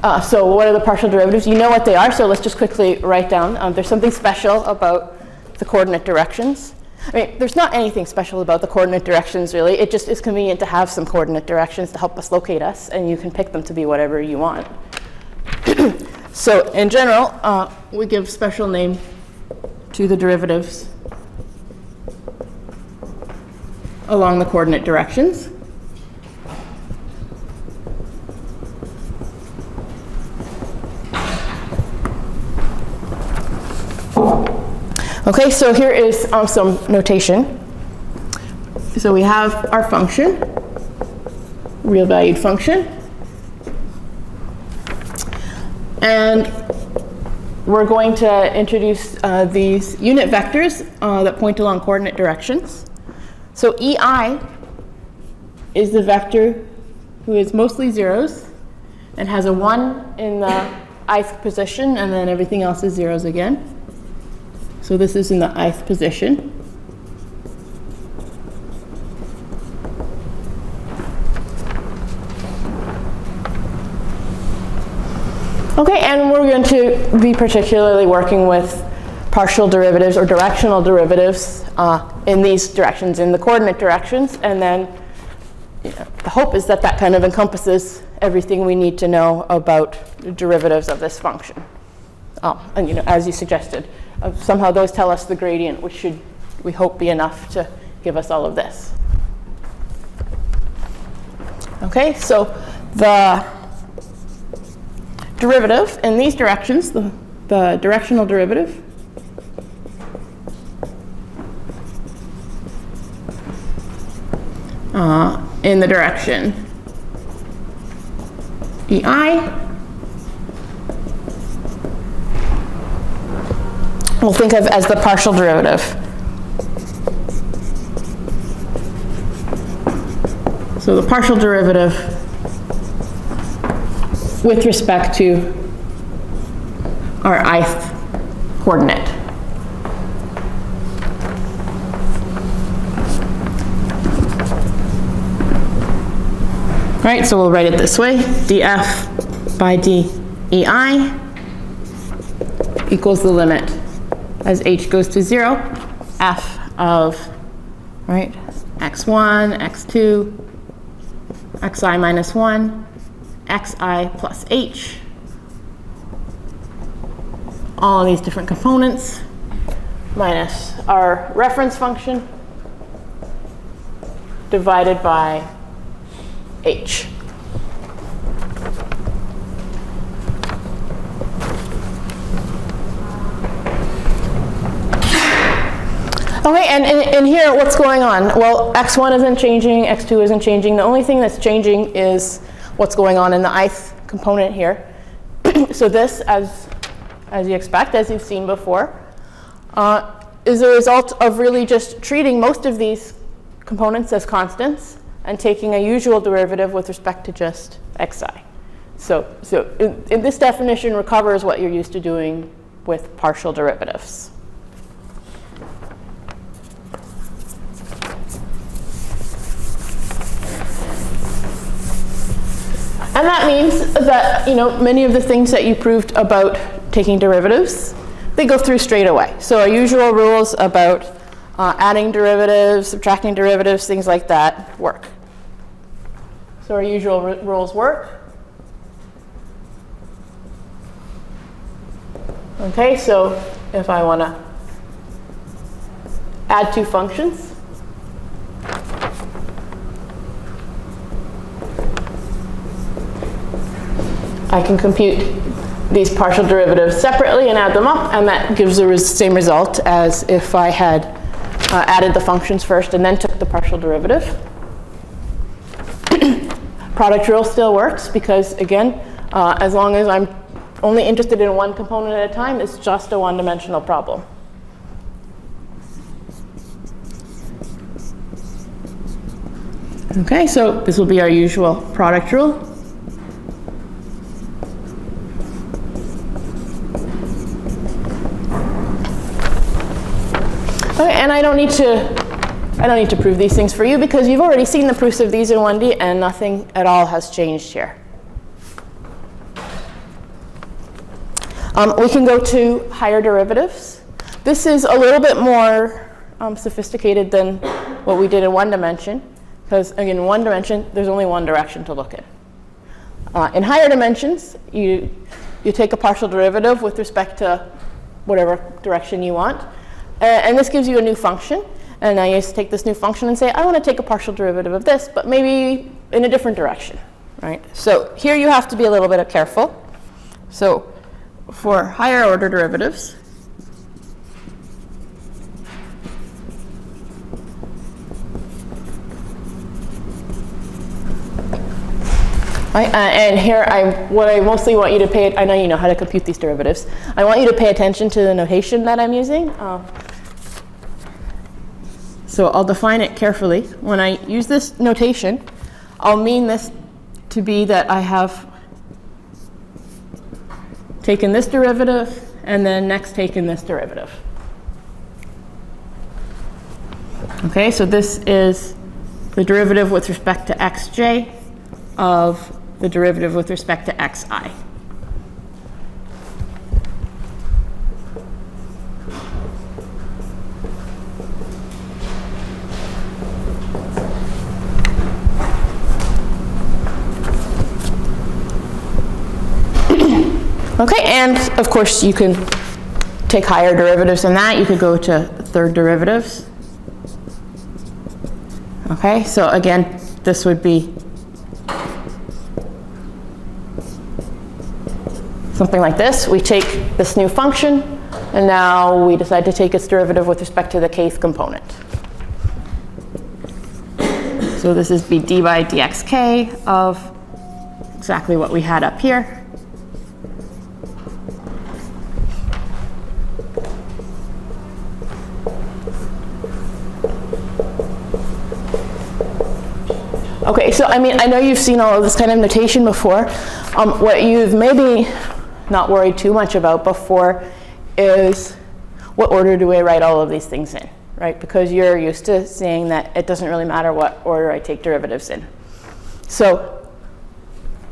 So what are the partial derivatives? You know what they are, so let's just quickly write down. There's something special about the coordinate directions. I mean, there's not anything special about the coordinate directions, really. It just is convenient to have some coordinate directions to help us locate us, and you can pick them to be whatever you want. So in general, we give special name to the derivatives along the coordinate directions. Okay, so here is some notation. So we have our function, real valued function. And we're going to introduce these unit vectors that point along coordinate directions. So EI is the vector who is mostly zeros and has a 1 in the ith position, and then everything else is zeros again. So this is in the ith position. Okay, and we're going to be particularly working with partial derivatives or directional derivatives in these directions, in the coordinate directions. And then the hope is that that kind of encompasses everything we need to know about the derivatives of this function. And as you suggested, somehow those tell us the gradient, which should, we hope, be enough to give us all of this. Okay, so the derivative in these directions, the directional derivative, in the direction EI, we'll think of as the partial derivative. So the partial derivative with respect to our ith coordinate. All right, so we'll write it this way. df by dei equals the limit as h goes to 0, f of, right, x1, x2, xi minus 1, xi plus h, all of these different components, minus our reference function divided by h. Okay, and in here, what's going on? Well, x1 isn't changing, x2 isn't changing. The only thing that's changing is what's going on in the ith component here. So this, as you expect, as you've seen before, is a result of really just treating most of these components as constants and taking a usual derivative with respect to just xi. So in this definition recovers what you're used to doing with partial derivatives. And that means that many of the things that you proved about taking derivatives, they go through straight away. So our usual rules about adding derivatives, subtracting derivatives, things like that work. So our usual rules work. Okay, so if I want to add two functions, I can compute these partial derivatives separately and add them up, and that gives the same result as if I had added the functions first and then took the partial derivative. Product rule still works because, again, as long as I'm only interested in one component at a time, it's just a one-dimensional problem. Okay, so this will be our usual product rule. Okay, and I don't need to prove these things for you because you've already seen the proofs of these in 1D and nothing at all has changed here. We can go to higher derivatives. This is a little bit more sophisticated than what we did in one dimension, because again, in one dimension, there's only one direction to look in. In higher dimensions, you take a partial derivative with respect to whatever direction you want, and this gives you a new function. And now you just take this new function and say, I want to take a partial derivative of this, but maybe in a different direction, right? So here you have to be a little bit careful. So for higher order derivatives, right, and here what I mostly want you to pay, I know you know how to compute these derivatives. I want you to pay attention to the notation that I'm using. So I'll define it carefully. When I use this notation, I'll mean this to be that I have taken this derivative and then next taken this derivative. Okay, so this is the derivative with respect to xj of the derivative with respect to xi. Okay, and of course you can take higher derivatives than that. You could go to third derivatives. Okay, so again, this would be something like this. We take this new function, and now we decide to take its derivative with respect to the kth component. So this is be d by dxk of exactly what we had up here. Okay, so I mean, I know you've seen all of this kind of notation before. What you've maybe not worried too much about before is what order do I write all of these things in, right? Because you're used to seeing that it doesn't really matter what order I take derivatives in. So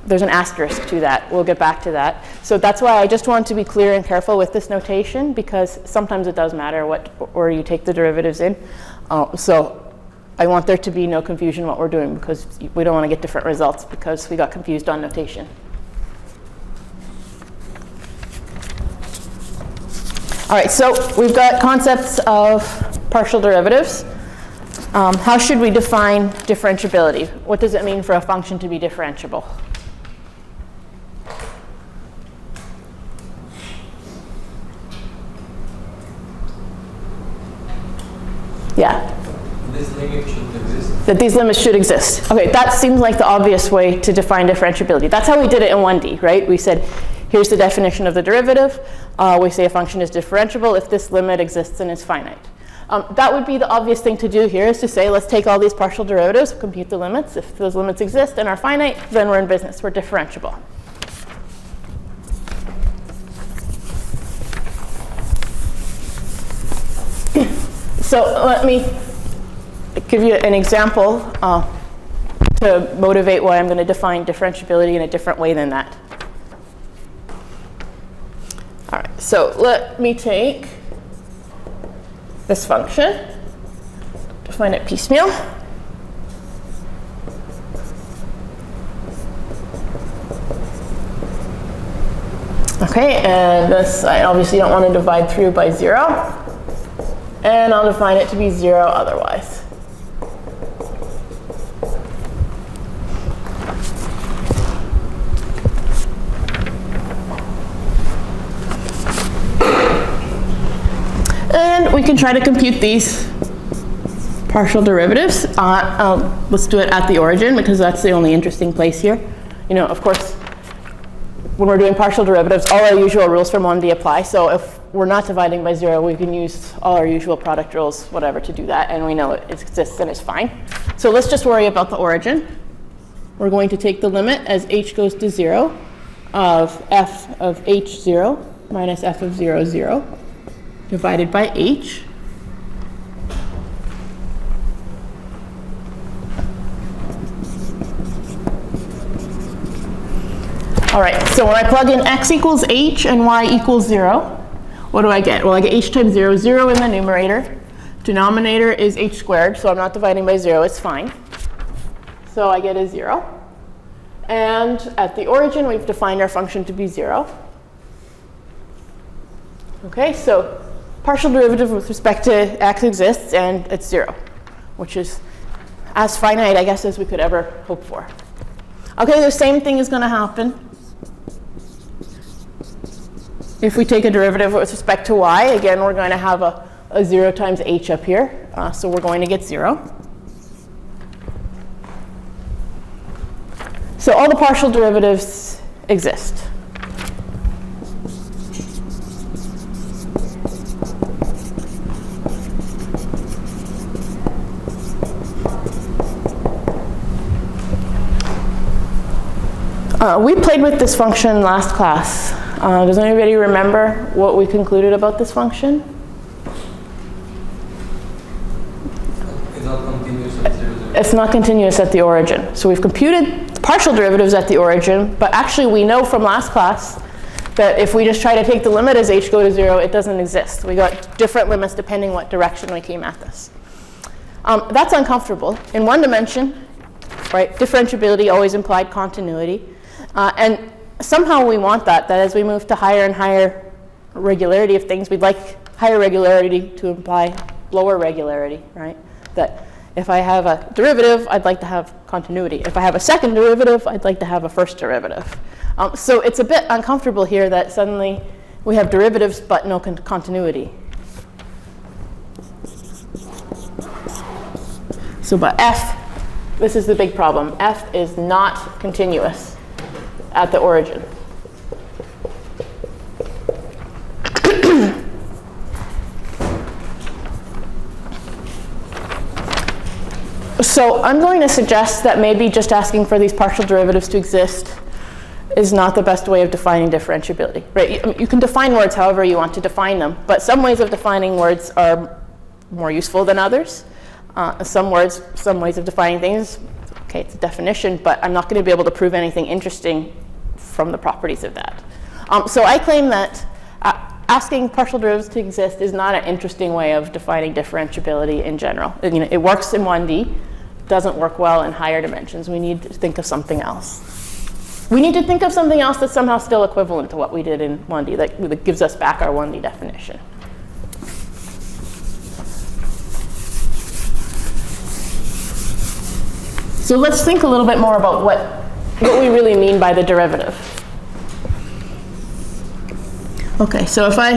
there's an asterisk to that. We'll get back to that. So that's why I just want to be clear and careful with this notation, because sometimes it does matter what order you take the derivatives in. So I want there to be no confusion what we're doing, because we don't want to get different results because we got confused on notation. All right, so we've got concepts of partial derivatives. How should we define differentiability? What does it mean for a function to be differentiable? Yeah? This limit should exist. That these limits should exist. Okay, that seems like the obvious way to define differentiability. That's how we did it in 1D, right? We said, here's the definition of the derivative. We say a function is differentiable if this limit exists and is finite. That would be the obvious thing to do here, is to say, let's take all these partial derivatives, compute the limits. If those limits exist and are finite, then we're in business. We're differentiable. So let me give you an example to motivate why I'm going to define differentiability in a different way than that. All right, so let me take this function, define it piecemeal. Okay, and this I obviously don't want to divide through by 0. And I'll define it to be 0 otherwise. And we can try to compute these partial derivatives. Let's do it at the origin, because that's the only interesting place here. You know, of course, when we're doing partial derivatives, all our usual rules from 1D apply. So if we're not dividing by 0, we can use all our usual product rules, whatever, to do that. And we know it exists and it's fine. So let's just worry about the origin. We're going to take the limit as h goes to 0 of f of h0 minus f of 0, 0 divided by h. All right, so when I plug in x equals h and y equals 0, what do I get? Well, I get h times 0, 0 in the numerator. Denominator is h squared, so I'm not dividing by 0, it's fine. So I get a 0. And at the origin, we've defined our function to be 0. Okay, so partial derivative with respect to x exists, and it's 0, which is as finite, I guess, as we could ever hope for. Okay, the same thing is going to happen if we take a derivative with respect to y. Again, we're going to have a 0 times h up here, so we're going to get 0. So all the partial derivatives exist. We played with this function last class. Does anybody remember what we concluded about this function? It's not continuous at 0, 0. It's not continuous at the origin. So we've computed partial derivatives at the origin, but actually we know from last class that if we just try to take the limit as h go to 0, it doesn't exist. We got different limits depending what direction we came at this. That's uncomfortable. In one dimension, right, differentiability always implied continuity. And somehow we want that as we move to higher and higher regularity of things, we'd like higher regularity to imply lower regularity, right? That if I have a derivative, I'd like to have continuity. If I have a second derivative, I'd like to have a first derivative. So it's a bit uncomfortable here that suddenly we have derivatives but no continuity. So but f, this is the big problem. F is not continuous at the origin. So I'm going to suggest that maybe just asking for these partial derivatives to exist is not the best way of defining differentiability. Right? You can define words however you want to define them, but some ways of defining words are more useful than others. Some ways of defining things, okay, it's a definition, but I'm not going to be able to prove anything interesting from the properties of that. So I claim that asking partial derivatives to exist is not an interesting way of defining differentiability in general. It works in 1D, doesn't work well in higher dimensions. We need to think of something else. We need to think of something else that's somehow still equivalent to what we did in 1D, that gives us back our 1D definition. So let's think a little bit more about what we really mean by the derivative. Okay, so if I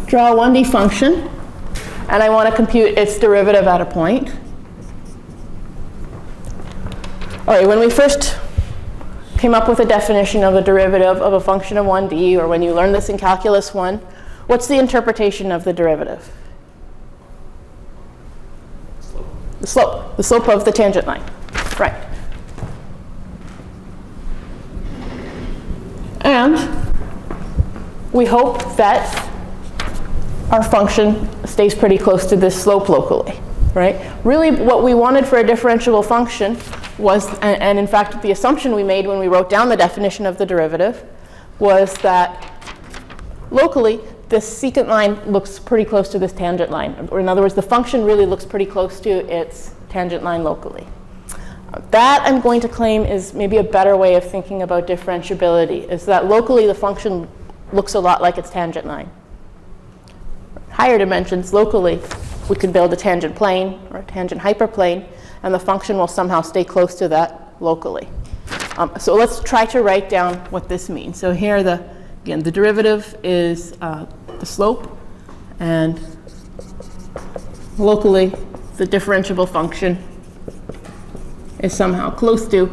draw a 1D function and I want to compute its derivative at a point. All right, when we first came up with a definition of a derivative of a function of 1D, or when you learned this in Calculus 1, what's the interpretation of the derivative? The slope of the tangent line. Right. And we hope that our function stays pretty close to this slope locally, right? Really, what we wanted for a differentiable function was, and in fact, the assumption we made when we wrote down the definition of the derivative was that locally, this secant line looks pretty close to this tangent line. Or in other words, the function really looks pretty close to its tangent line locally. That, I'm going to claim, is maybe a better way of thinking about differentiability, is that locally the function looks a lot like its tangent line. Higher dimensions, locally, we could build a tangent plane or a tangent hyperplane, and the function will somehow stay close to that locally. So let's try to write down what this means. So here, again, the derivative is the slope, and locally, the differentiable function is somehow close to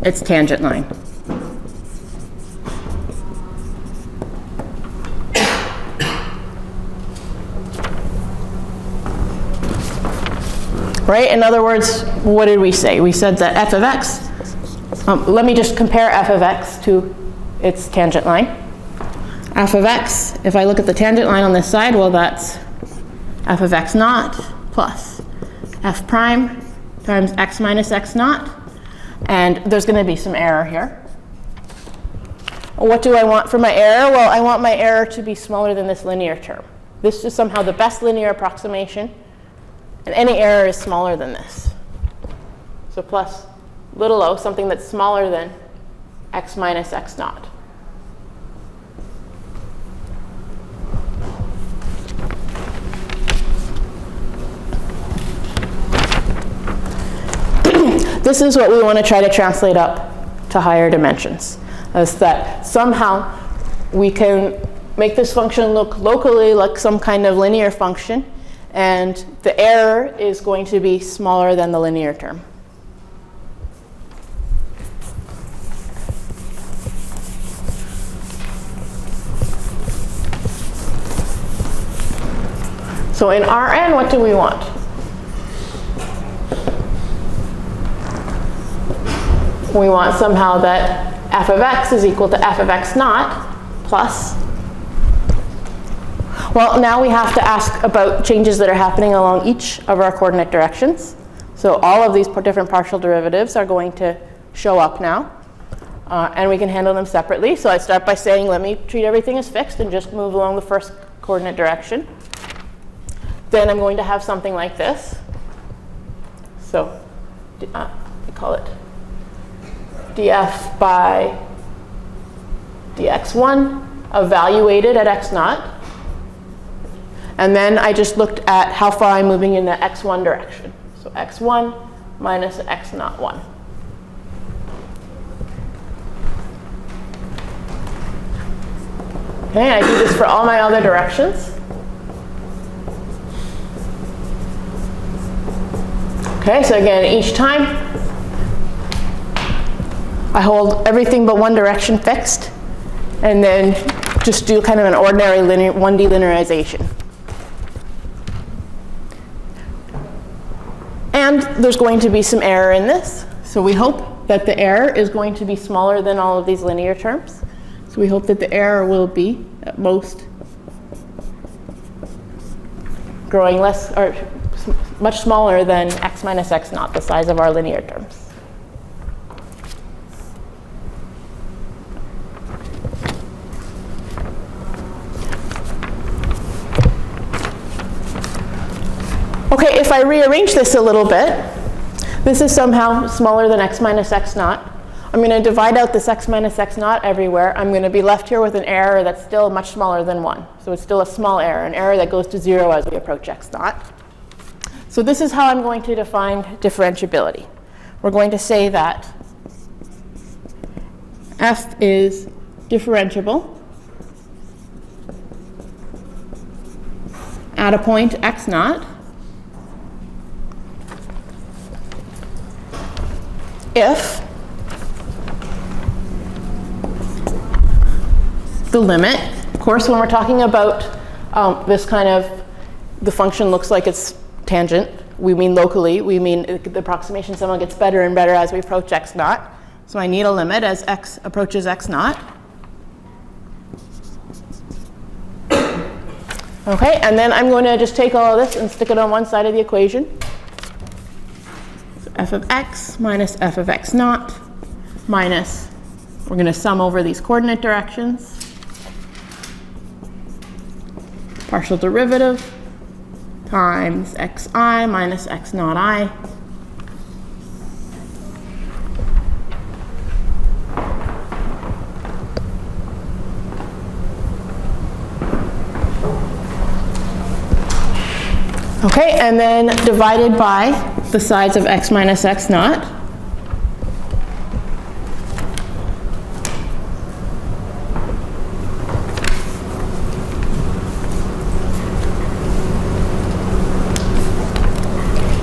its tangent line. Right? In other words, what did we say? We said that f of x, let me just compare f of x to its tangent line. F of x, if I look at the tangent line on this side, well, that's f of x naught plus f prime times x minus x naught And there's going to be some error here. What do I want for my error? Well, I want my error to be smaller than this linear term. This is somehow the best linear approximation, and any error is smaller than this. So plus little o, something that's smaller than x minus x naught. This is what we want to try to translate up to higher dimensions, is that somehow we can make this function look locally like some kind of linear function, and the error is going to be smaller than the linear term. So in Rn, what do we want? We want somehow that f of x is equal to f of x naught plus. Well, now we have to ask about changes that are happening along each of our coordinate directions. So all of these different partial derivatives are going to show up now. And we can handle them separately. So I start by saying, let me treat everything as fixed and just move along the first coordinate direction. Then I'm going to have something like this. So we call it df by dx1 evaluated at x naught. And then I just looked at how far I'm moving in the x1 direction. So x1 minus x naught 1. Okay, I do this for all my other directions. Okay, so again, each time I hold everything but one direction fixed, and then just do kind of an ordinary 1D linearization. And there's going to be some error in this. So we hope that the error is going to be smaller than all of these linear terms. So we hope that the error will be, at most, growing less, or much smaller than x minus x naught, the size of our linear terms. Okay, if I rearrange this a little bit, this is somehow smaller than x minus x naught. I'm going to divide out this x minus x naught everywhere. I'm going to be left here with an error that's still much smaller than 1. So it's still a small error, an error that goes to 0 as we approach x naught. So this is how I'm going to define differentiability. We're going to say that f is differentiable at a point x naught if the limit, of course, when we're talking about this kind of, the function looks like it's tangent, we mean locally, we mean the approximation somehow gets better and better as we approach x naught. So I need a limit as x approaches x naught. Okay, and then I'm going to just take all of this and stick it on one side of the equation. So f of x minus f of x naught minus, we're going to sum over these coordinate directions, partial derivative times xi minus x naught I okay, and then divided by the size of x minus x naught.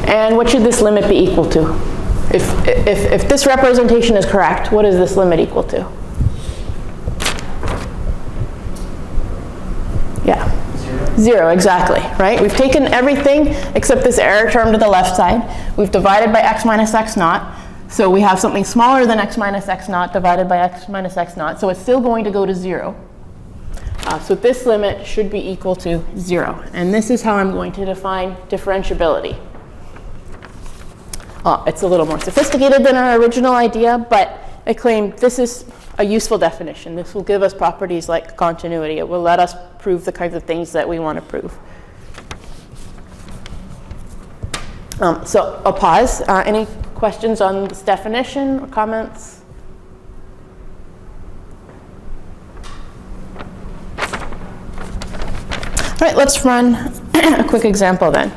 And what should this limit be equal to? If this representation is correct, what is this limit equal to? Yeah. 0, exactly, right? We've taken everything except this error term to the left side. We've divided by x minus x naught. So we have something smaller than x minus x naught divided by x minus x naught. So it's still going to go to 0. So this limit should be equal to 0. And this is how I'm going to define differentiability. It's a little more sophisticated than our original idea, but I claim this is a useful definition. This will give us properties like continuity. It will let us prove the kinds of things that we want to prove. So I'll pause. Any questions on this definition or comments? All right, let's run a quick example then.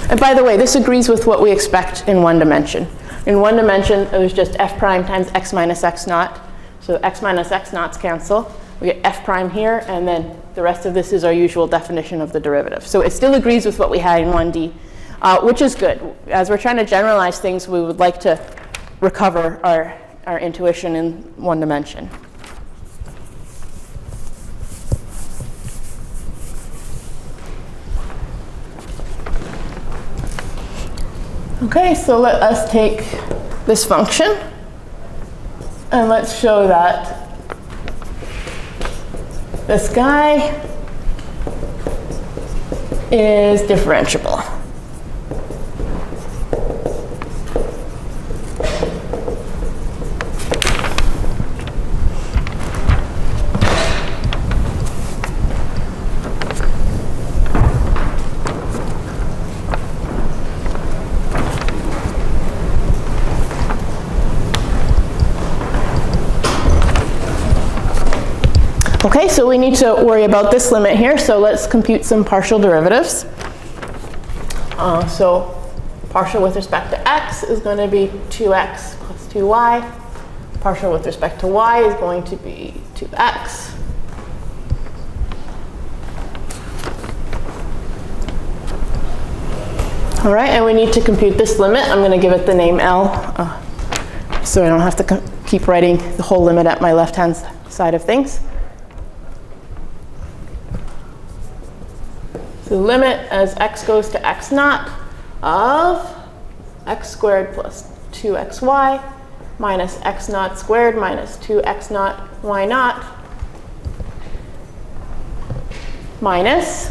And by the way, this agrees with what we expect in one dimension. In one dimension, it was just f prime times x minus x naught. So x minus x naughts cancel. We get f prime here, and then the rest of this is our usual definition of the derivative. So it still agrees with what we had in 1D, which is good. As we're trying to generalize things, we would like to recover our intuition in one dimension. Okay, so let us take this function, and let's show that this guy is differentiable. Okay, so we need to worry about this limit here, so let's compute some partial derivatives. So partial with respect to x is going to be 2x plus 2y. Partial with respect to y is going to be 2x. All right, and we need to compute this limit. I'm going to give it the name L, so I don't have to keep writing the whole limit at my left-hand side of things. So the limit as x goes to x naught of x squared plus 2xy minus x naught squared minus 2x naught y naught minus,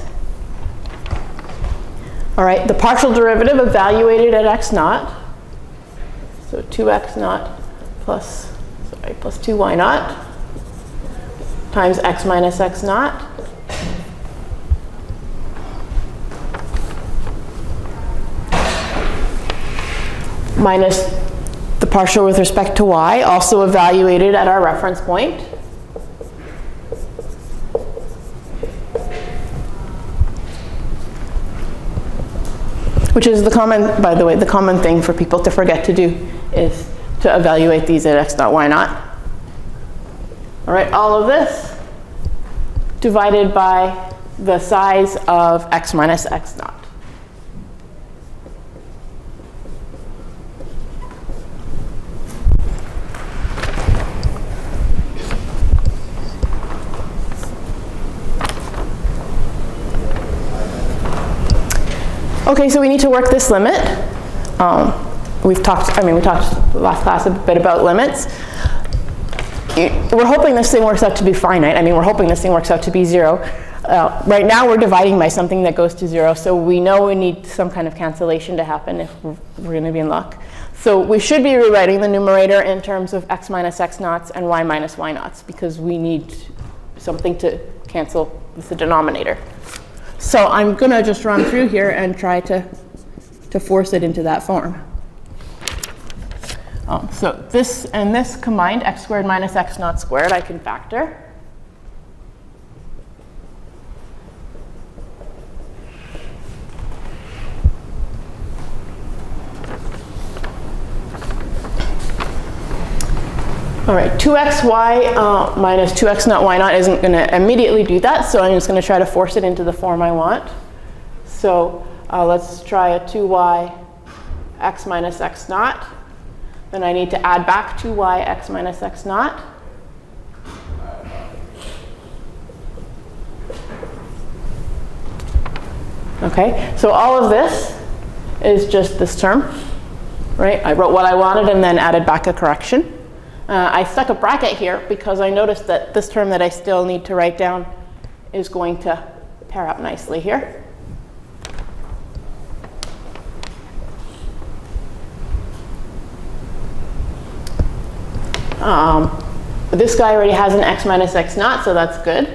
all right, the partial derivative evaluated at x naught, so 2x naught plus 2y naught times x minus x naught minus the partial with respect to y, also evaluated at our reference point. Which is the common, by the way, the common thing for people to forget to do is to evaluate these at x naught, y naught. All right, all of this divided by the size of x minus x naught. Okay, so we need to work this limit. We talked last class a bit about limits. We're hoping this thing works out to be finite. I mean, we're hoping this thing works out to be 0. Right now, we're dividing by something that goes to 0, so we know we need some kind of cancellation to happen if we're going to be in luck. So we should be rewriting the numerator in terms of x minus x naughts and y minus y naughts, because we need something to cancel with the denominator. So I'm going to just run through here and try to force it into that form. So this and this combined, x squared minus x naught squared, I can factor. All right, 2xy minus 2x naught y naught isn't going to immediately do that, so I'm just going to try to force it into the form I want. So let's try a 2y x minus x naught. Then I need to add back 2y x minus x naught. Okay, so all of this is just this term, right? I wrote what I wanted and then added back a correction. I stuck a bracket here because I noticed that this term that I still need to write down is going to pair up nicely here. This guy already has an x minus x naught, so that's good.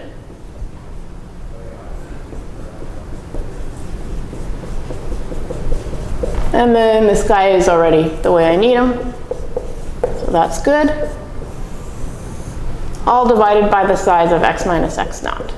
And then this guy is already the way I need him, so that's good. All divided by the size of x minus x naught.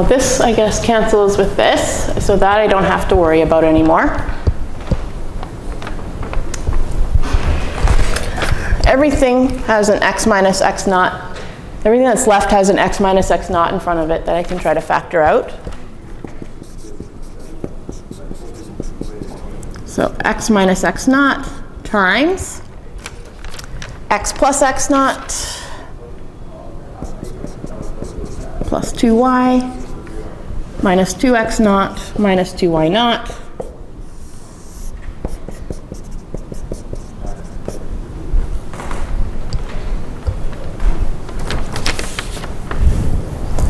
This, I guess, cancels with this, so that I don't have to worry about anymore. Everything has an x minus x naught. Everything that's left has an x minus x naught in front of it that I can try to factor out. So x minus x naught times x plus x naught plus 2y minus 2x naught minus 2y naught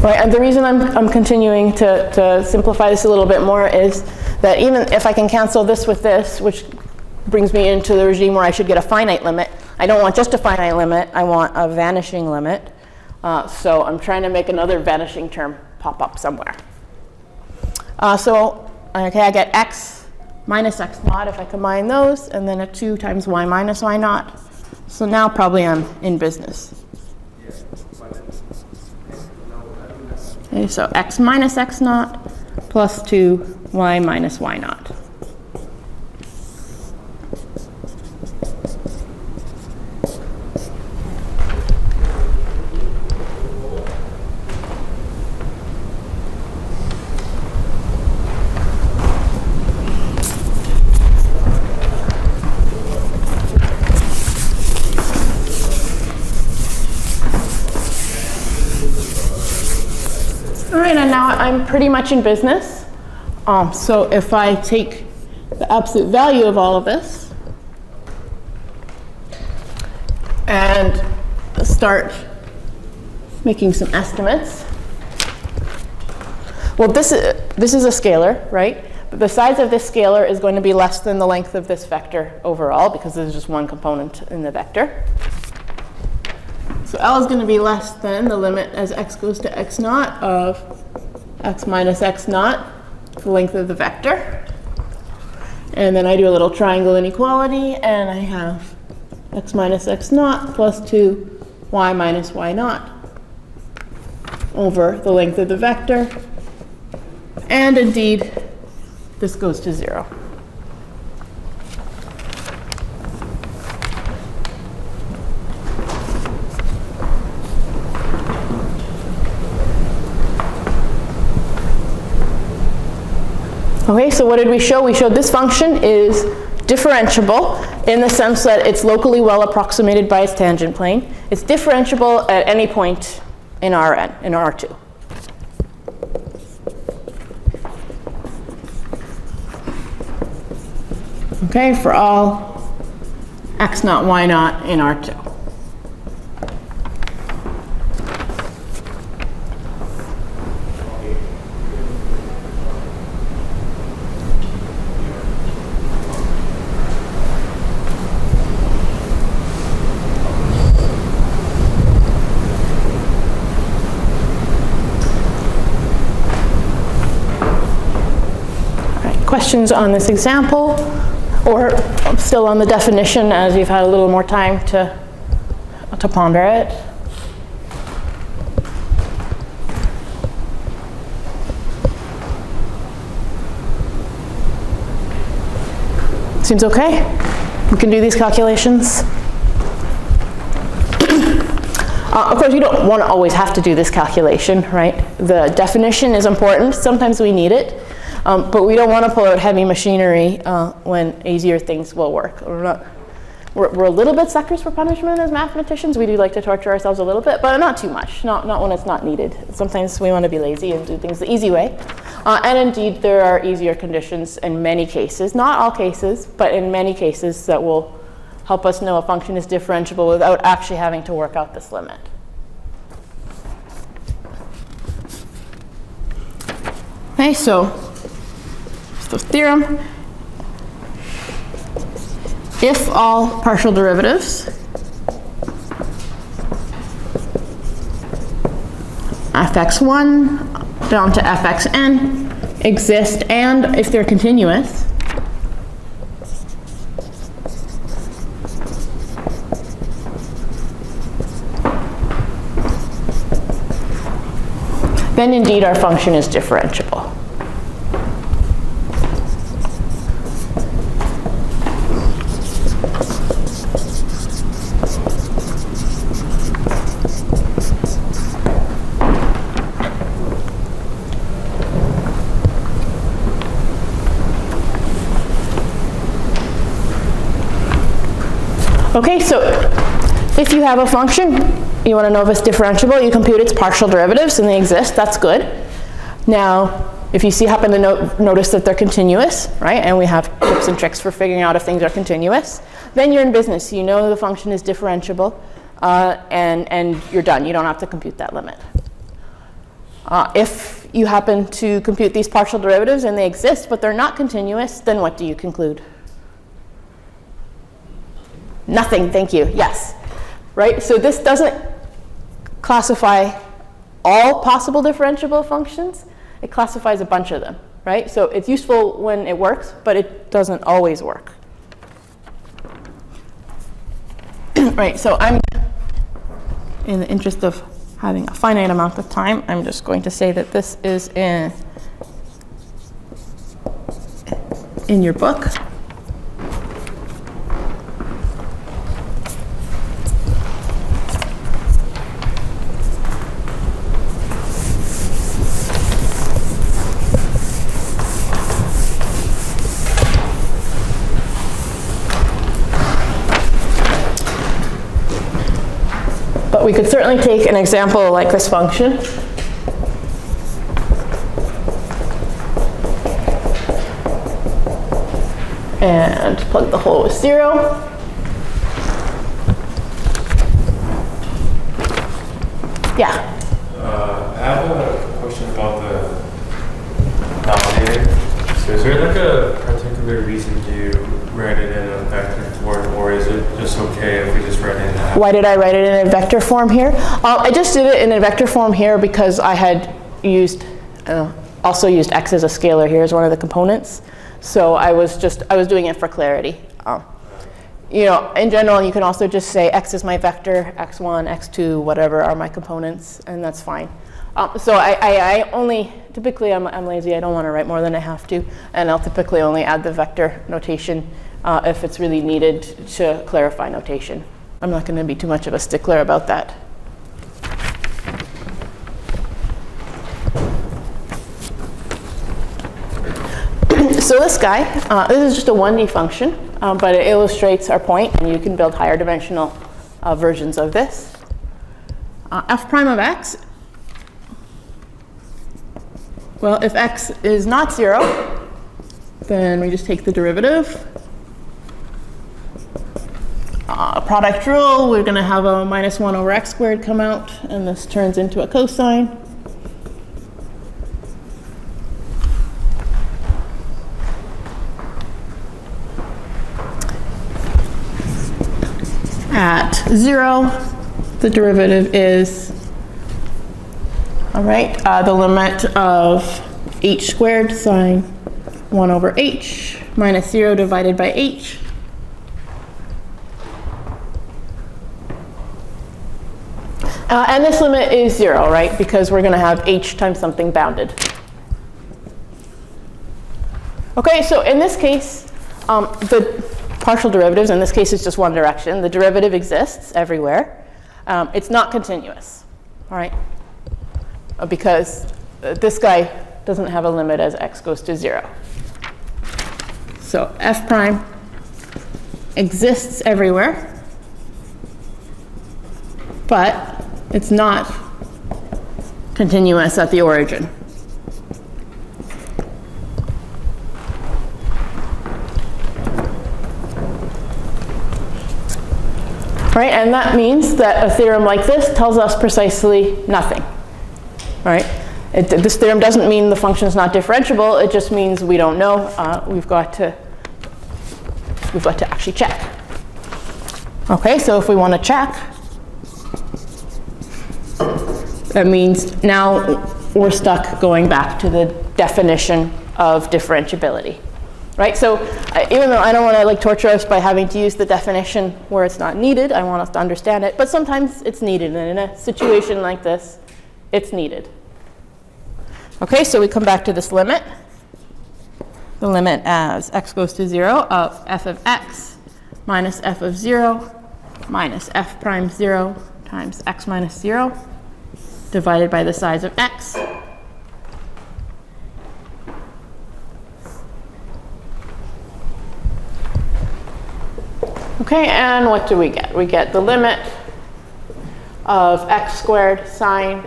right, and the reason I'm continuing to simplify this a little bit more is that even if I can cancel this with this, which brings me into the regime where I should get a finite limit, I don't want just a finite limit, I want a vanishing limit. So I'm trying to make another vanishing term pop up somewhere. Okay, I get x minus x naught if I combine those, and then a 2 times y minus y naught. So now probably I'm in business. Okay, so x minus x naught plus 2 y minus y naught. And now I'm pretty much in business. So if I take the absolute value of all of this and start making some estimates. Well, this is a scalar, right? But the size of this scalar is going to be less than the length of this vector overall because there's just one component in the vector. So L is going to be less than the limit as x goes to x naught of x minus x naught, the length of the vector. And then I do a little triangle inequality, and I have x minus x naught plus 2 y minus y naught over the length of the vector. And indeed, this goes to 0. Okay, so what did we show? We showed this function is differentiable in the sense that it's locally well approximated by its tangent plane. It's differentiable at any point in Rn, in R2. Okay, for all x naught, y naught in R2. Questions on this example, or still on the definition as you've had a little more time to ponder it? Seems okay? We can do these calculations. Of course, you don't want to always have to do this calculation, right? The definition is important. Sometimes we need it. But we don't want to pull out heavy machinery when easier things will work. we're a little bit suckers for punishment as mathematicians. We do like to torture ourselves a little bit, but not too much, not when it's not needed. Sometimes we want to be lazy and do things the easy way. And indeed, there are easier conditions in many cases, not all cases, but in many cases that will help us know a function is differentiable without actually having to work out this limit. Okay, so the theorem. If all partial derivatives fx1 down to fxn exist, and if they're continuous, then indeed our function is differentiable. Okay, so if you have a function, you want to know if it's differentiable, you compute its partial derivatives and they exist, that's good. Now, if you happen to notice that they're continuous, right, and we have tips and tricks for figuring out if things are continuous, then you're in business. You know the function is differentiable, and you're done. You don't have to compute that limit. If you happen to compute these partial derivatives and they exist, but they're not continuous, then what do you conclude? Nothing, thank you, yes. Right, so this doesn't classify all possible differentiable functions. It classifies a bunch of them, right? So it's useful when it works, but it doesn't always work. Right, so in the interest of having a finite amount of time, I'm just going to say that this is in your book. But we could certainly take an example like this function. And plug the hole with 0. Yeah? I have a question about the denominator. So is there like a particular reason to write it in a vector form, or is it just okay if we just write it in that? Why did I write it in a vector form here? I just did it in a vector form here because I had also used x as a scalar here as one of the components. So I was doing it for clarity. You know, in general, you can also just say x is my vector, x1, x2, whatever are my components, and that's fine. So I only, typically I'm lazy, I don't want to write more than I have to, and I'll typically only add the vector notation if it's really needed to clarify notation. I'm not going to be too much of a stickler about that. So this guy, this is just a 1D function, but it illustrates our point, and you can build higher dimensional versions of this. F prime of x, well, if x is not 0, then we just take the derivative. Product rule, we're going to have a -1 over x squared come out, and this turns into a cosine. At 0, the derivative is, all right, the limit of h squared sine 1 over h minus 0 divided by h. And this limit is 0, right? Because we're going to have h times something bounded. Okay, so in this case, the partial derivatives, in this case, is just one direction. The derivative exists everywhere. It's not continuous, all right? Because this guy doesn't have a limit as x goes to 0. So f prime exists everywhere, but it's not continuous at the origin. Right, and that means that a theorem like this tells us precisely nothing, right? This theorem doesn't mean the function is not differentiable. It just means we don't know. We've got to actually check. Okay, so if we want to check, that means now we're stuck going back to the definition of differentiability. Right, so even though I don't want to like torture us by having to use the definition where it's not needed, I want us to understand it, but sometimes it's needed, and in a situation like this, it's needed. Okay, so we come back to this limit. The limit as x goes to 0 of f of x minus f of 0 minus f prime 0 times x minus 0 divided by the size of x. Okay, and what do we get? We get the limit of x squared sine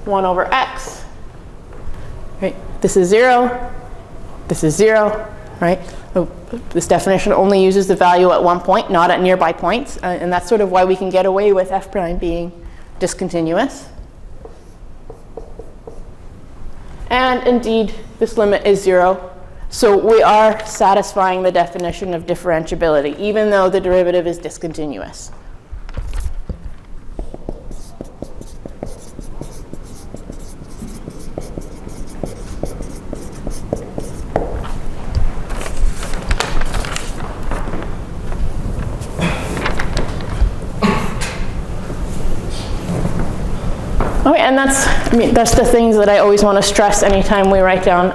1 over x. Right? This is 0. This is 0. Right? So this definition only uses the value at one point, not at nearby points. And that's sort of why we can get away with f prime being discontinuous. And indeed, this limit is 0. So we are satisfying the definition of differentiability, even though the derivative is discontinuous. Okay, and that's the things that I always want to stress anytime we write down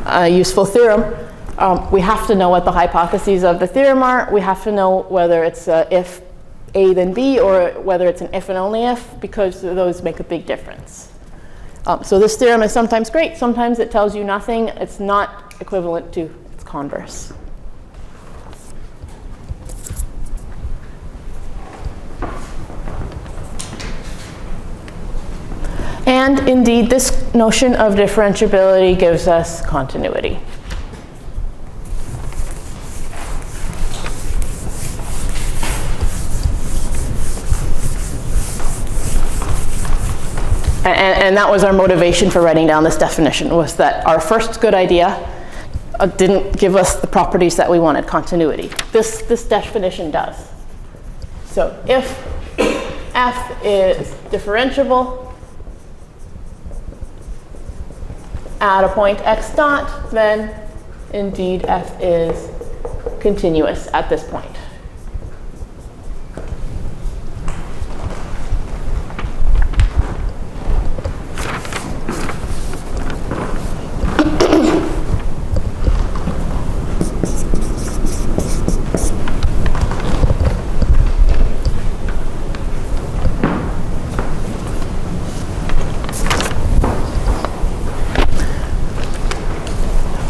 a useful theorem. We have to know what the hypotheses of the theorem are. We have to know whether it's if A then B, or whether it's an if and only if, because those make a big difference. So this theorem is sometimes great. Sometimes it tells you nothing. It's not equivalent to its converse. And indeed, this notion of differentiability gives us continuity. And that was our motivation for writing down this definition, was that our first good idea didn't give us the properties that we wanted, continuity. This definition does. So if f is differentiable at a point x dot, then indeed f is continuous at this point.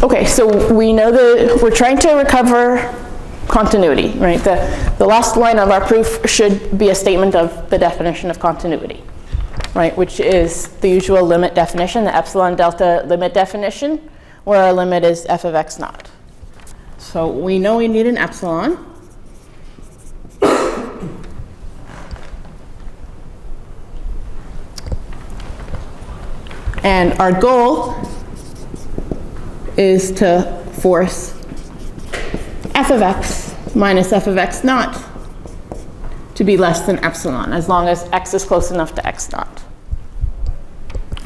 Okay, so we know that we're trying to recover continuity, right? The last line of our proof should be a statement of the definition of continuity, right? Which is the usual limit definition, the epsilon delta limit definition, where our limit is f of x naught. So we know we need an epsilon. And our goal is to force f of x minus f of x naught to be less than epsilon, as long as x is close enough to x naught.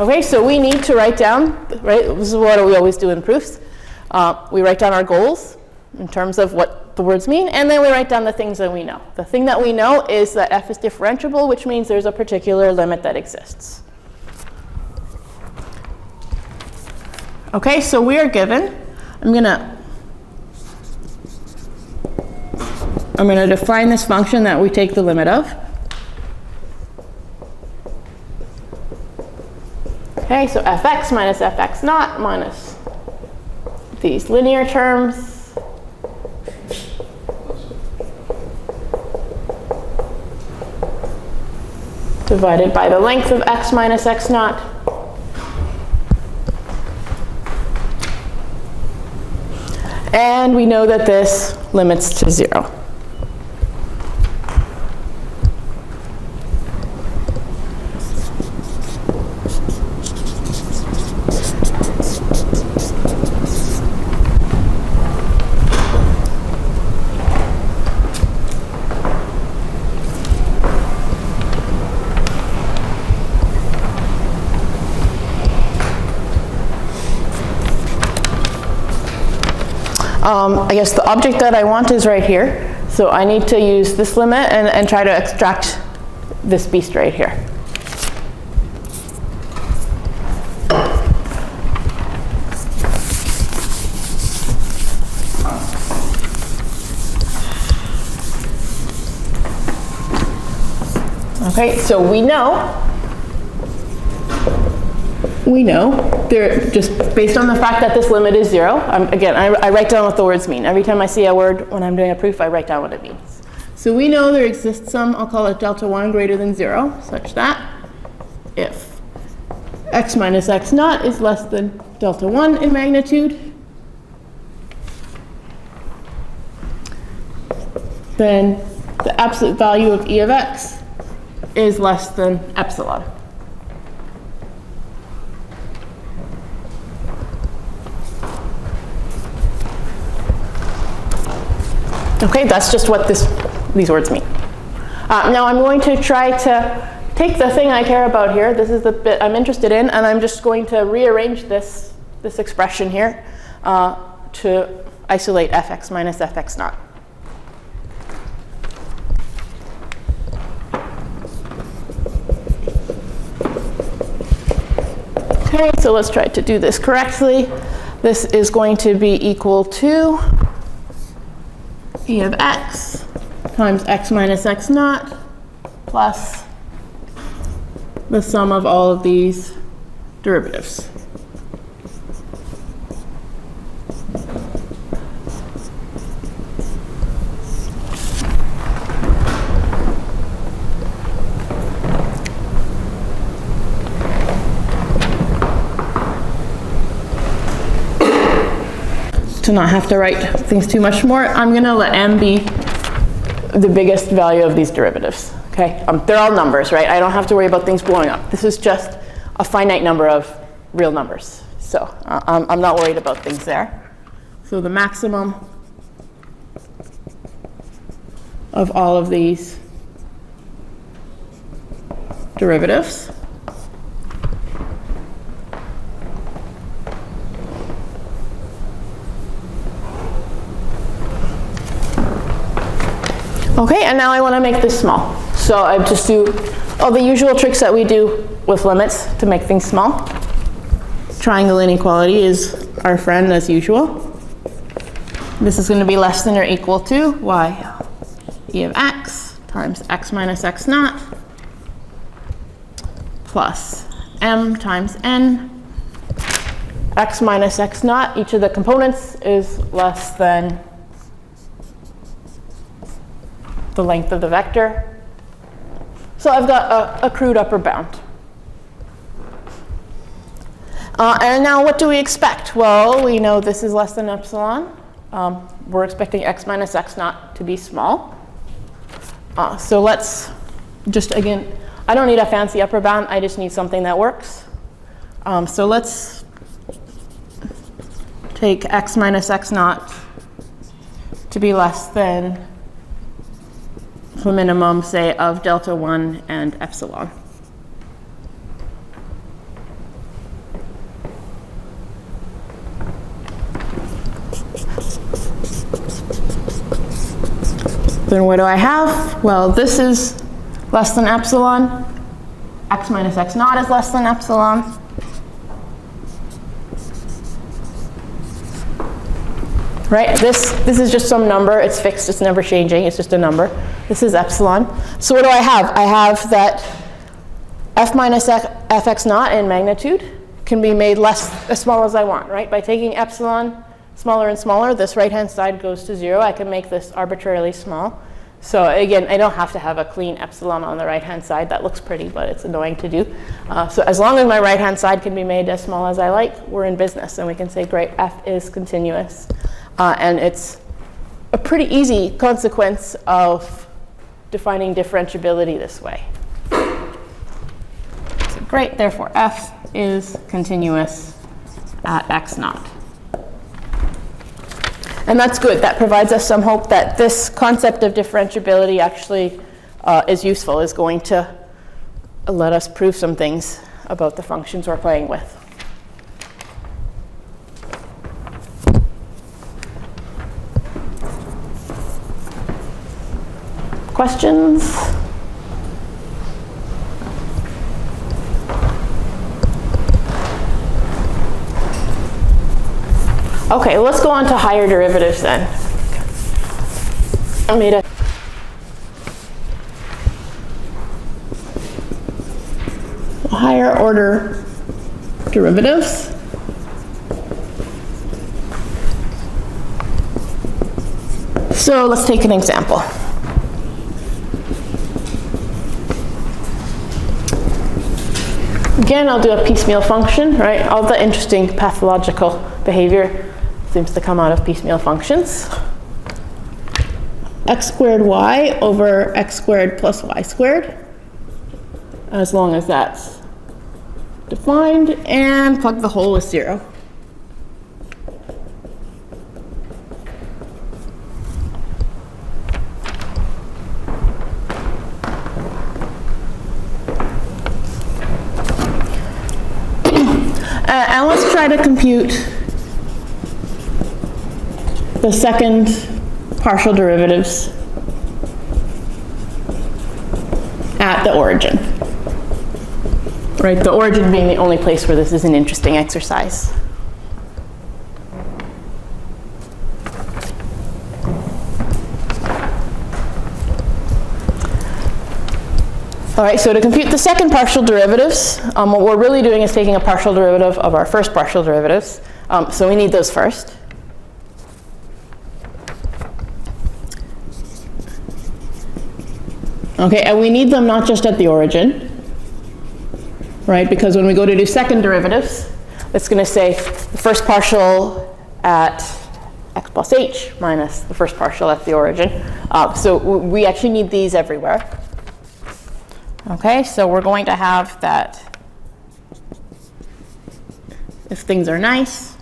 Okay, so we need to write down, right, this is what we always do in proofs. We write down our goals in terms of what the words mean, and then we write down the things that we know. The thing that we know is that f is differentiable, which means there's a particular limit that exists. Okay, so we are given, I'm gonna define this function that we take the limit of. Okay, so fx minus fx naught minus these linear terms divided by the length of x minus x naught. And we know that this limits to 0. I guess the object that I want is right here. So I need to use this limit and try to extract this beast right here. Okay, so we know just based on the fact that this limit is 0, again, I write down what the words mean. Every time I see a word when I'm doing a proof, I write down what it means. So we know there exists some, I'll call it delta 1 greater than 0, such that if x minus x naught is less than delta 1 in magnitude, then the absolute value of e of x is less than epsilon. Okay, that's just what these words mean. Now I'm going to try to take the thing I care about here. This is the bit I'm interested in, and I'm just going to rearrange this expression here to isolate fx minus fx naught. Okay, so let's try to do this correctly. This is going to be equal to e of x times x minus x naught plus the sum of all of these derivatives. To not have to write things too much more, I'm going to let m be the biggest value of these derivatives. Okay, they're all numbers, right? I don't have to worry about things blowing up. This is just a finite number of real numbers. So I'm not worried about things there. So the maximum of all of these derivatives okay, and now I want to make this small. So I just do all the usual tricks that we do with limits to make things small. Triangle inequality is our friend as usual. This is going to be less than or equal to y e of x times x minus x naught plus m times n. X minus x naught, each of the components is less than the length of the vector. So I've got a crude upper bound. And now what do we expect? Well, we know this is less than epsilon. We're expecting x minus x naught to be small. So let's just, again, I don't need a fancy upper bound. I just need something that works. So let's take x minus x naught to be less than the minimum, say, of delta 1 and epsilon. Then what do I have? Well, this is less than epsilon. X minus x naught is less than epsilon. Right? This is just some number. It's fixed. It's never changing. It's just a number. This is epsilon. So what do I have? I have that f minus fx naught in magnitude can be made as small as I want, right? By taking epsilon smaller and smaller, this right-hand side goes to 0. I can make this arbitrarily small. So again, I don't have to have a clean epsilon on the right-hand side. That looks pretty, but it's annoying to do. So as long as my right-hand side can be made as small as I like, we're in business. And we can say, great, f is continuous. And it's a pretty easy consequence of defining differentiability this way. So great, therefore f is continuous at x naught. And that's good. That provides us some hope that this concept of differentiability actually is useful, is going to let us prove some things about the functions we're playing with. Questions? Okay, let's go on to higher derivatives then. I made a higher order derivatives. So let's take an example. Again, I'll do a piecemeal function, right? All the interesting pathological behavior seems to come out of piecemeal functions. X squared y over x squared plus y squared, as long as that's defined, and plug the hole with 0. And let's try to compute the second partial derivatives at the origin. Right, the origin being the only place where this is an interesting exercise. All right, so to compute the second partial derivatives, what we're really doing is taking a partial derivative of our first partial derivatives. So we need those first. Okay, and we need them not just at the origin, right? Because when we go to do second derivatives, it's going to say the first partial at x plus h minus the first partial at the origin. So we actually need these everywhere. Okay, so we're going to have that if things are nice,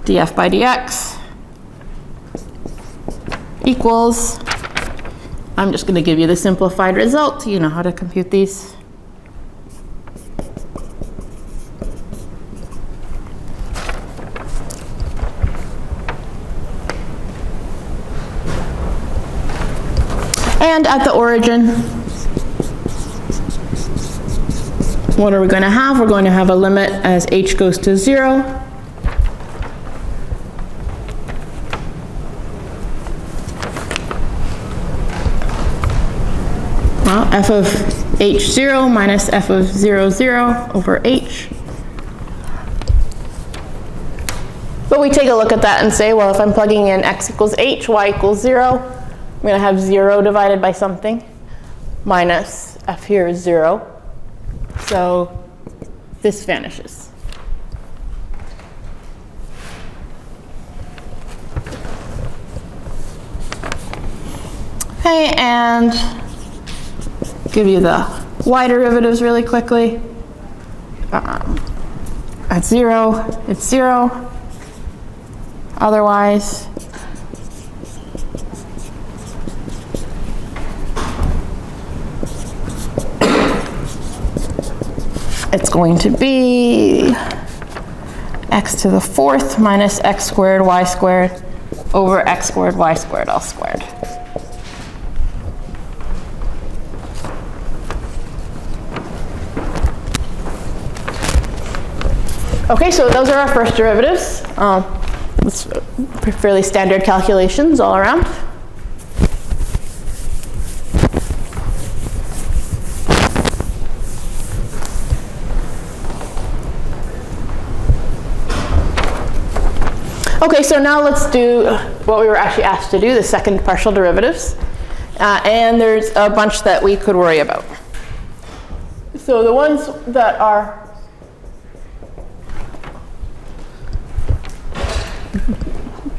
df by dx equals, I'm just going to give you the simplified result. You know how to compute these. And at the origin, what are we going to have? We're going to have a limit as h goes to 0. Well, f of h0 minus f of 0, 0 over h. But we take a look at that and say, well, if I'm plugging in x equals h, y equals 0, I'm going to have 0 divided by something, minus f here is 0. So this vanishes. Okay, and give you the y derivatives really quickly. At 0, it's 0. Otherwise, it's going to be x to the 4th minus x squared y squared over x squared y squared all squared. Okay, so those are our first derivatives. It's fairly standard calculations all around. Okay, so now let's do what we were actually asked to do, the second partial derivatives. And there's a bunch that we could worry about. So the ones that are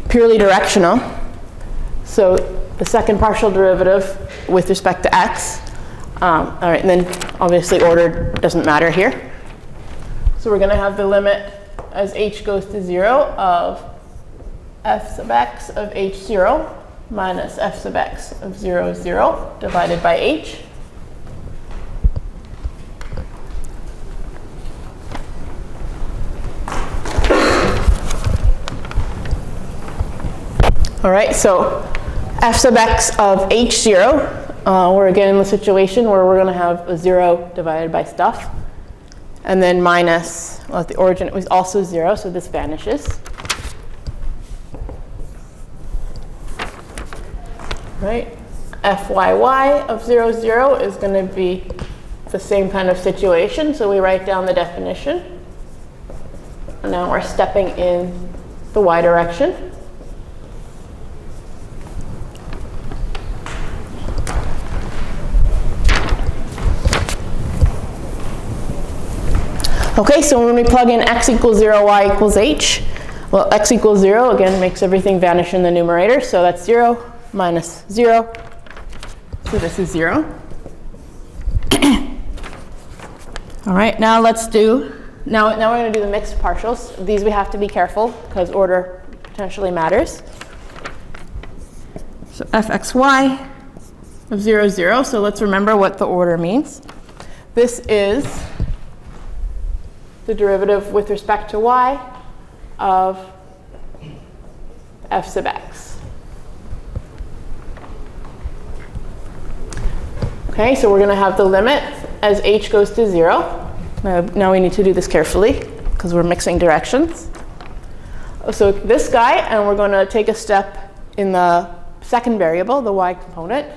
purely directional, so the second partial derivative with respect to x, all right, and then obviously order doesn't matter here. So we're going to have the limit as h goes to 0 of f sub x of h0 minus f sub x of 0, 0 divided by h. All right, so f sub x of h0, we're again in the situation where we're going to have a 0 divided by stuff. And then minus, well, at the origin it was also 0, so this vanishes. Right? Fyy of 0, 0 is going to be the same kind of situation, so we write down the definition. And now we're stepping in the y direction. Okay, so when we plug in x equals 0, y equals h, well, x equals 0, again, makes everything vanish in the numerator. So that's 0 minus 0. So this is 0. All right, now let's do, now we're going to do the mixed partials. These we have to be careful because order potentially matters. So fxy of 0, 0. So let's remember what the order means. This is the derivative with respect to y of f sub x. Okay, so we're going to have the limit as h goes to 0. Now we need to do this carefully because we're mixing directions. So this guy, and we're going to take a step in the second variable, the y component.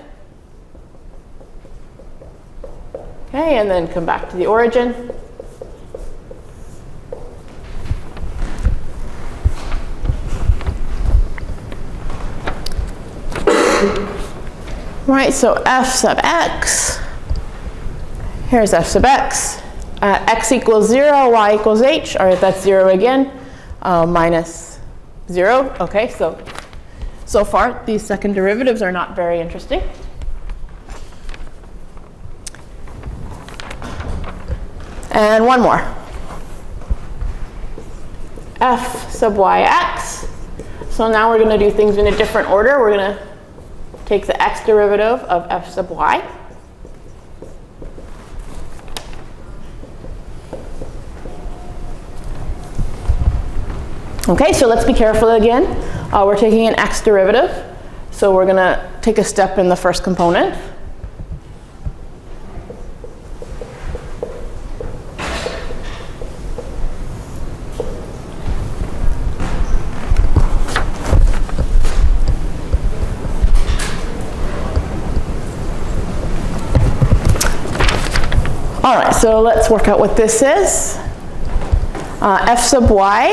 Okay, and then come back to the origin. Right, so f sub x, here's f sub x, x equals 0, y equals h, all right, that's 0 again, minus 0. Okay, so far these second derivatives are not very interesting. And one more. F sub yx. So now we're going to do things in a different order. We're going to take the x derivative of f sub y. Okay, so let's be careful again. We're taking an x derivative. So we're going to take a step in the first component. All right, so let's work out what this is. F sub y,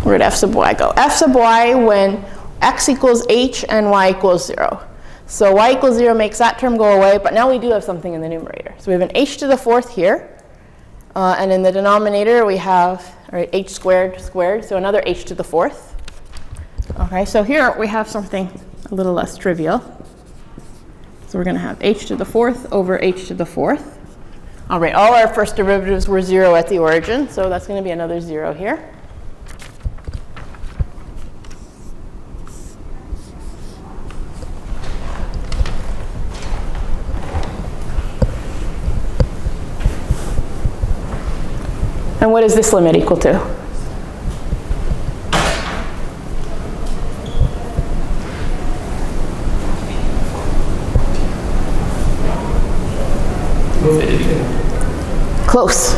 where did f sub y go? F sub y when x equals h and y equals 0. So y equals 0 makes that term go away, but now we do have something in the numerator. So we have an h to the 4th here, and in the denominator we have h squared squared, so another h to the 4th. Okay, so here we have something a little less trivial. So we're going to have h to the 4th over h to the 4th. All right, all our first derivatives were 0 at the origin, so that's going to be another 0 here. And what is this limit equal to? Close.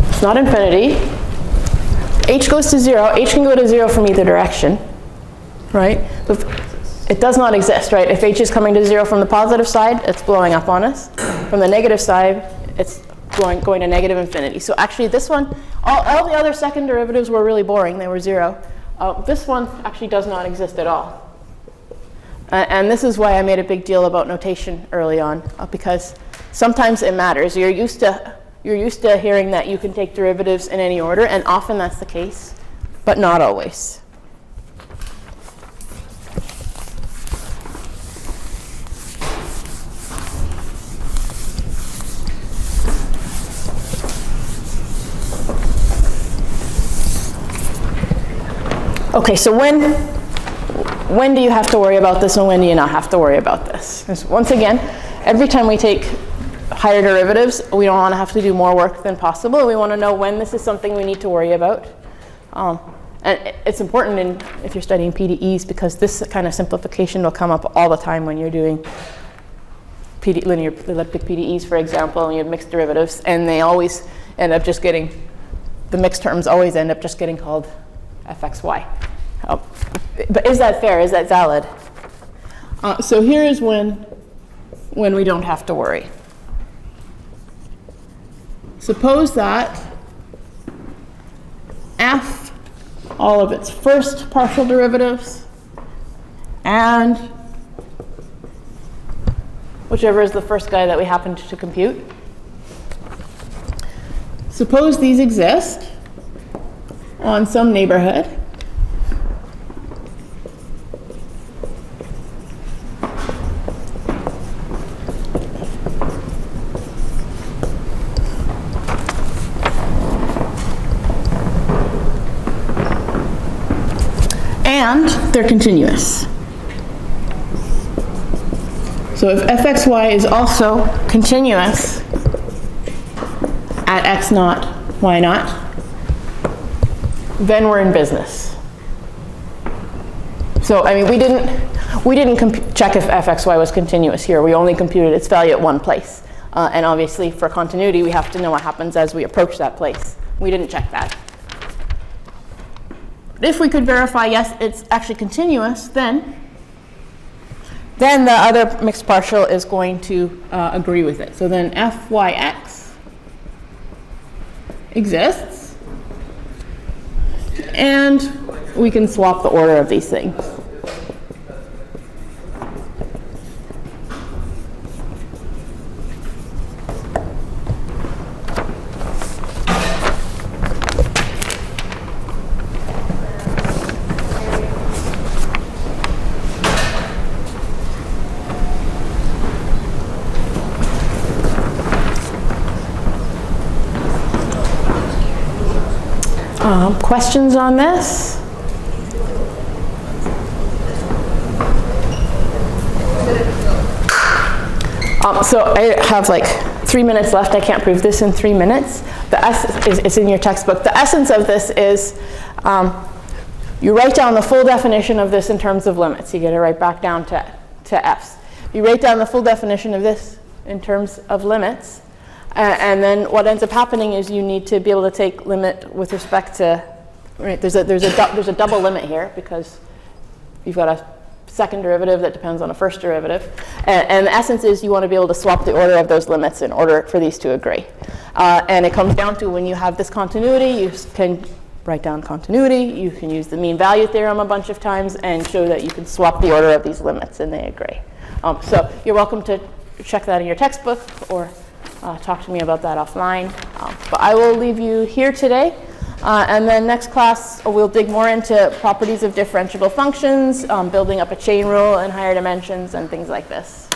It's not infinity. H goes to 0. H can go to 0 from either direction, right? It does not exist, right? If h is coming to 0 from the positive side, it's blowing up on us. From the negative side, it's going to negative infinity. So actually this one, all the other second derivatives were really boring. They were 0. This one actually does not exist at all. And this is why I made a big deal about notation early on, because sometimes it matters. You're used to hearing that you can take derivatives in any order, and often that's the case, but not always. Okay, so when do you have to worry about this and when do you not have to worry about this? Because once again, every time we take higher derivatives, we don't want to have to do more work than possible. We want to know when this is something we need to worry about. And it's important if you're studying PDEs, because this kind of simplification will come up all the time when you're doing linear elliptic PDEs, for example, and you have mixed derivatives, and they always end up just getting, the mixed terms always end up just getting called fxy. But is that fair? Is that valid? So here is when we don't have to worry. Suppose that f, all of its first partial derivatives, and whichever is the first guy that we happen to compute. Suppose these exist on some neighborhood. And they're continuous. So if fxy is also continuous at x naught, y naught, then we're in business. So I mean, we didn't check if fxy was continuous here. We only computed its value at one place. And obviously, for continuity, we have to know what happens as we approach that place. We didn't check that. If we could verify, yes, it's actually continuous, then the other mixed partial is going to agree with it. So then fyx exists, and we can swap the order of these things. Questions on this? So I have like 3 minutes left. I can't prove this in 3 minutes. It's in your textbook. The essence of this is you write down the full definition of this in terms of limits. You get it right back down to f's. You write down the full definition of this in terms of limits. And then what ends up happening is you need to be able to take limit with respect to, right, there's a double limit here because you've got a second derivative that depends on a first derivative. And the essence is you want to be able to swap the order of those limits in order for these to agree. And it comes down to when you have this continuity, you can write down continuity, you can use the mean value theorem a bunch of times and show that you can swap the order of these limits and they agree. So you're welcome to check that in your textbook or talk to me about that offline. But I will leave you here today. And then next class, we'll dig more into properties of differentiable functions, building up a chain rule in higher dimensions, and things like this.